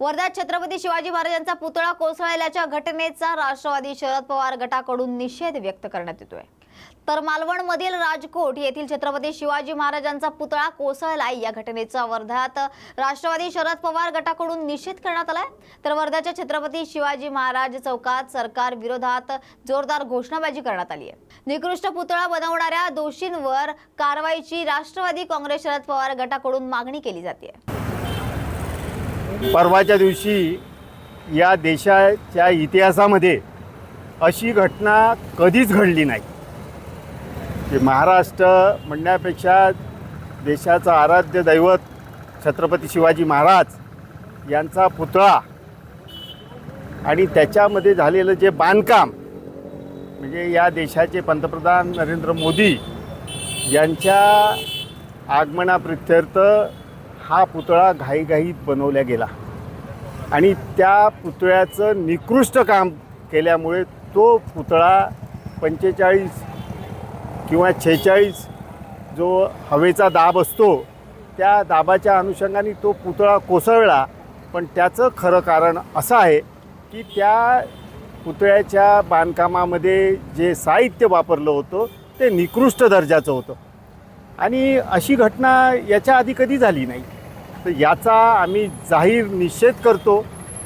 वर्ध्यात छत्रपती शिवाजी महाराजांचा पुतळा कोसळल्याच्या घटनेचा राष्ट्रवादी शरद पवार गटाकडून निषेध व्यक्त करण्यात येतोय। तर मालवणमधील राजकोट येथील छत्रपती शिवाजी महाराजांचा पुतळा कोसळला या घटनेचा वर्ध्यात राष्ट्रवादी शरद पवार गटाकडून निषेध करण्यात आलाय। तर वर्ध्याच्या छत्रपती शिवाजी महाराज चौकात सरकार विरोधात जोरदार घोषणाबाजी करण्यात आली आहे। निकृष्ट पुतळा बनवणाऱ्या दोषींवर कारवाईची राष्ट्रवादी काँग्रेस शरद पवार गटाकडून मागणी केली जाते। परवाच्या दिवशी या देशाच्या इतिहासामध्ये अशी घटना कधीच घडली नाही की महाराष्ट्र म्हणण्यापेक्षा देशाचं आराध्य दैवत छत्रपती शिवाजी महाराज यांचा पुतळा आणि त्याच्यामध्ये झालेलं जे बांधकाम म्हणजे या देशाचे पंतप्रधान नरेंद्र मोदी यांच्या आगमनाप्रित्यर्थ हा पुतळा घाईघाईत बनवला गेला आणि त्या पुतळ्याचं निकृष्ट काम केल्यामुळे तो पुतळा 45 किंवा 46 जो हवेचा दाब असतो त्या दाबाच्या अनुषंगाने तो पुतळा कोसळला। पण त्याचं खरं कारण असं आहे की त्या पुतळ्याच्या बांधकामामध्ये जे साहित्य वापरलं होतं ते निकृष्ट दर्जाचं होतं आणि अशी घटना याच्या आधी कधी झाली नाही। तर याचा आम्ही जाहीर निषेध करतो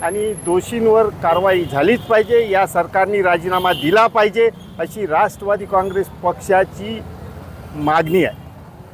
आणि दोषींवर कारवाई झालीच पाहिजे। या सरकारने राजीनामा दिला पाहिजे अशी राष्ट्रवादी काँग्रेस पक्षाची मागणी आहे।